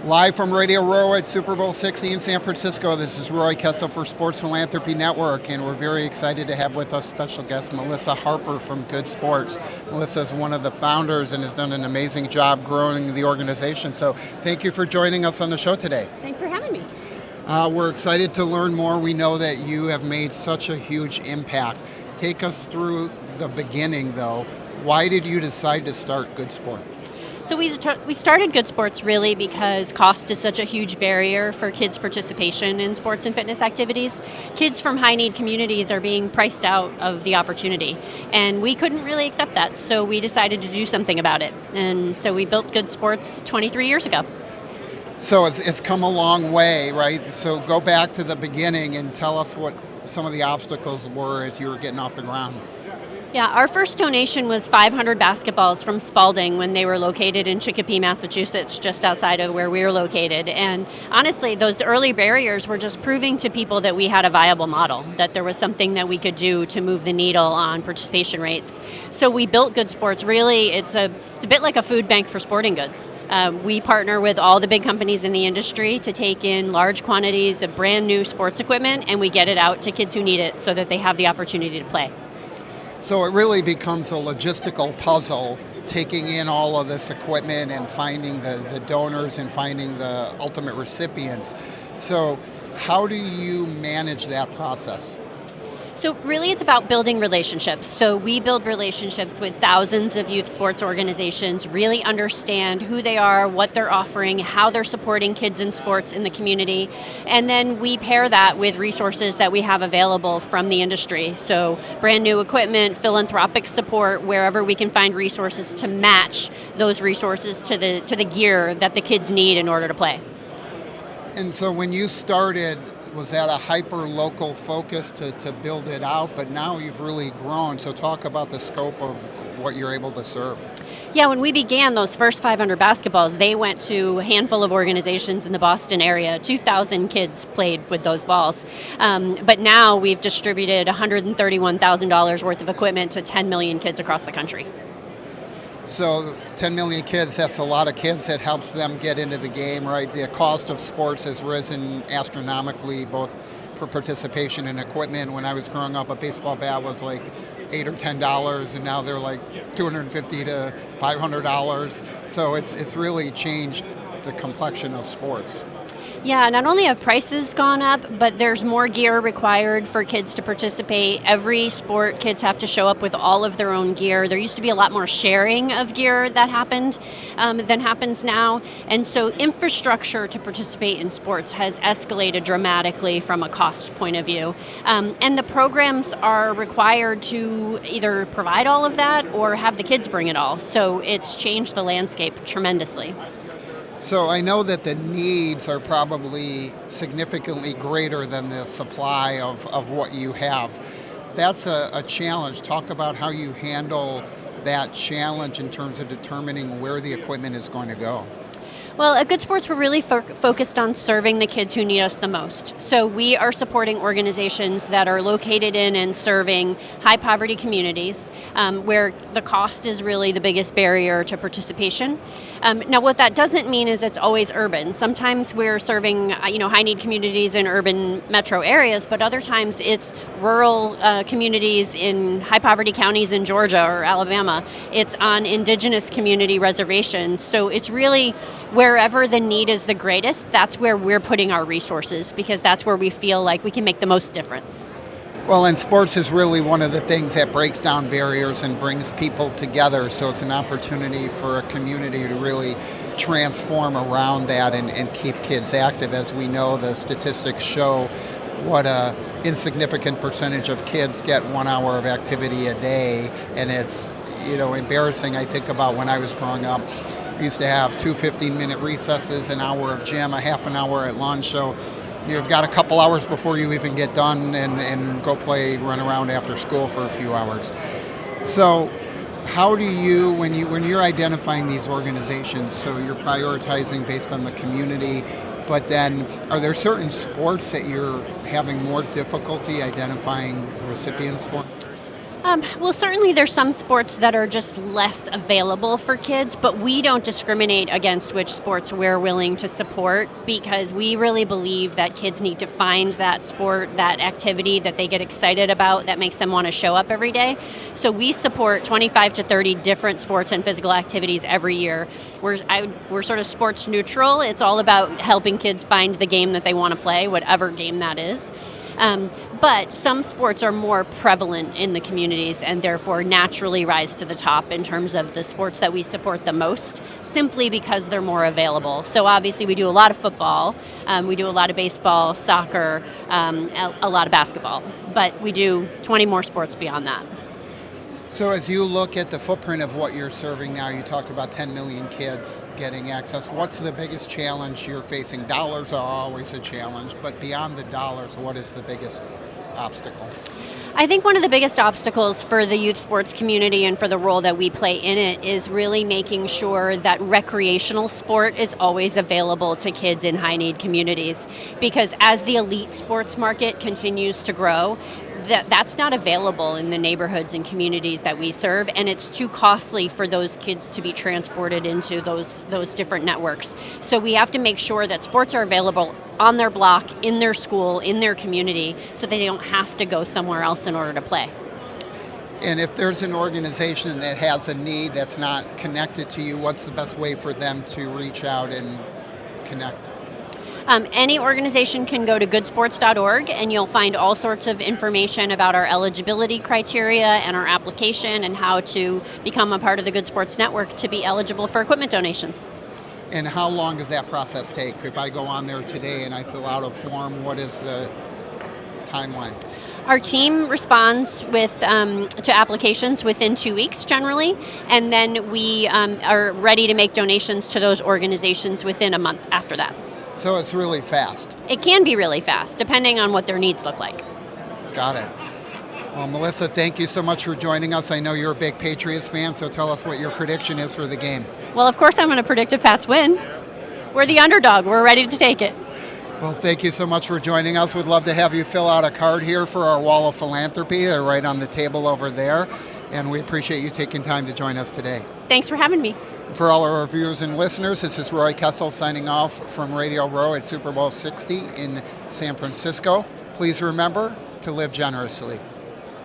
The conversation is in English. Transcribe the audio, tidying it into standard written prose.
Live from Radio Row at Super Bowl 60 in San Francisco, this is Roy Kessel for Sports Philanthropy Network, and we're very excited to have with us special guest Melissa Harper from Good Sports. Melissa is one of the founders and has done an amazing job growing the organization, so thank you for joining us on the show today. Thanks for having me. We're excited to learn more. We know that you have made such a huge impact. Take us through the beginning, though. Why did you decide to start Good Sport? So we started Good Sports really because cost is such a huge barrier for kids' participation in sports and fitness activities. Kids from high-need communities are being priced out of the opportunity, and we couldn't really accept that, so we decided to do something about it. And so we built Good Sports 23 years ago. So it's come a long way, right? So go back to the beginning and tell us what some of the obstacles were as you were getting off the ground. Yeah, our first donation was 500 basketballs from Spalding when they were located in Chicopee, Massachusetts, just outside of where we were located. And honestly, those early barriers were just proving to people that we had a viable model, that there was something that we could do to move the needle on participation rates. So we built Good Sports. Really, it's a bit like a food bank for sporting goods. We partner with all the big companies in the industry to take in large quantities of brand new sports equipment, and we get it out to kids who need it so that they have the opportunity to play. So it really becomes a logistical puzzle, taking in all of this equipment and finding the donors and finding the ultimate recipients. So how do you manage that process? So really it's about building relationships. So we build relationships with thousands of youth sports organizations, really understand who they are, what they're offering, how they're supporting kids in sports in the community. And then we pair that with resources that we have available from the industry. So brand new equipment, philanthropic support, wherever we can find resources to match those resources to the gear that the kids need in order to play. And so when you started, was that a hyper-local focus to build it out? But now you've really grown, so talk about the scope of what you're able to serve. Yeah, when we began, those first 500 basketballs, they went to a handful of organizations in the Boston area. 2,000 kids played with those balls. But now we've distributed $131,000 worth of equipment to 10 million kids across the country. So 10 million kids, that's a lot of kids. That helps them get into the game, right? The cost of sports has risen astronomically, both for participation and equipment. When I was growing up, a baseball bat was like $8 or $10, and now they're like $250 to $500. So it's really changed the complexion of sports. Yeah, not only have prices gone up, but there's more gear required for kids to participate. Every sport, kids have to show up with all of their own gear. There used to be a lot more sharing of gear that happened than happens now. And so infrastructure to participate in sports has escalated dramatically from a cost point of view. And the programs are required to either provide all of that or have the kids bring it all. So it's changed the landscape tremendously. So I know that the needs are probably significantly greater than the supply of what you have. That's a challenge. Talk about how you handle that challenge in terms of determining where the equipment is going to go. Well, at Good Sports, we're really focused on serving the kids who need us the most. So we are supporting organizations that are located in and serving high poverty communities where the cost is really the biggest barrier to participation. Now, what that doesn't mean is it's always urban. Sometimes we're serving high need communities in urban metro areas, but other times it's rural communities in high poverty counties in Georgia or Alabama. It's on indigenous community reservations. So it's really wherever the need is the greatest, that's where we're putting our resources, because that's where we feel like we can make the most difference. Well, and sports is really one of the things that breaks down barriers and brings people together, so it's an opportunity for a community to really transform around that and keep kids active. As we know, the statistics show what a insignificant percentage of kids get 1 hour of activity a day, and it's embarrassing. I think about when I was growing up. We used to have 2 15-minute recesses, an hour of gym, a half an hour at lunch. So you've got a couple hours before you even get done and go play, run around after school for a few hours. So how do you, when you're identifying these organizations, so you're prioritizing based on the community, but then are there certain sports that you're having more difficulty identifying recipients for? Well, certainly there's some sports that are just less available for kids, but we don't discriminate against which sports we're willing to support because we really believe that kids need to find that sport, that activity that they get excited about that makes them want to show up every day. So we support 25 to 30 different sports and physical activities every year. We're sort of sports neutral. It's all about helping kids find the game that they want to play, whatever game that is. But some sports are more prevalent in the communities and therefore naturally rise to the top in terms of the sports that we support the most, simply because they're more available. So obviously we do a lot of football, we do a lot of baseball, soccer, a lot of basketball, but we do 20 more sports beyond that. So as you look at the footprint of what you're serving now, you talked about 10 million kids getting access. What's the biggest challenge you're facing? Dollars are always a challenge, but beyond the dollars, what is the biggest obstacle? I think one of the biggest obstacles for the youth sports community and for the role that we play in it is really making sure that recreational sport is always available to kids in high-need communities. Because as the elite sports market continues to grow, that's not available in the neighborhoods and communities that we serve, and it's too costly for those kids to be transported into those different networks. So we have to make sure that sports are available on their block, in their school, in their community, so they don't have to go somewhere else in order to play. And if there's an organization that has a need that's not connected to you, what's the best way for them to reach out and connect? Any organization can go to goodsports.org and you'll find all sorts of information about our eligibility criteria and our application and how to become a part of the Good Sports Network to be eligible for equipment donations. And how long does that process take? If I go on there today and I fill out a form, what is the timeline? Our team responds with to applications within 2 weeks generally, and then we are ready to make donations to those organizations within a month after that. So it's really fast. It can be really fast, depending on what their needs look like. Got it. Well, Melissa, thank you so much for joining us. I know you're a big Patriots fan, so tell us what your prediction is for the game. Well, of course I'm going to predict a Pats win. We're the underdog. We're ready to take it. Well, thank you so much for joining us. We'd love to have you fill out a card here for our wall of philanthropy. They're right on the table over there, and we appreciate you taking time to join us today. Thanks for having me. For all our viewers and listeners, this is Roy Kessel signing off from Radio Row at Super Bowl 60 in San Francisco. Please remember to live generously.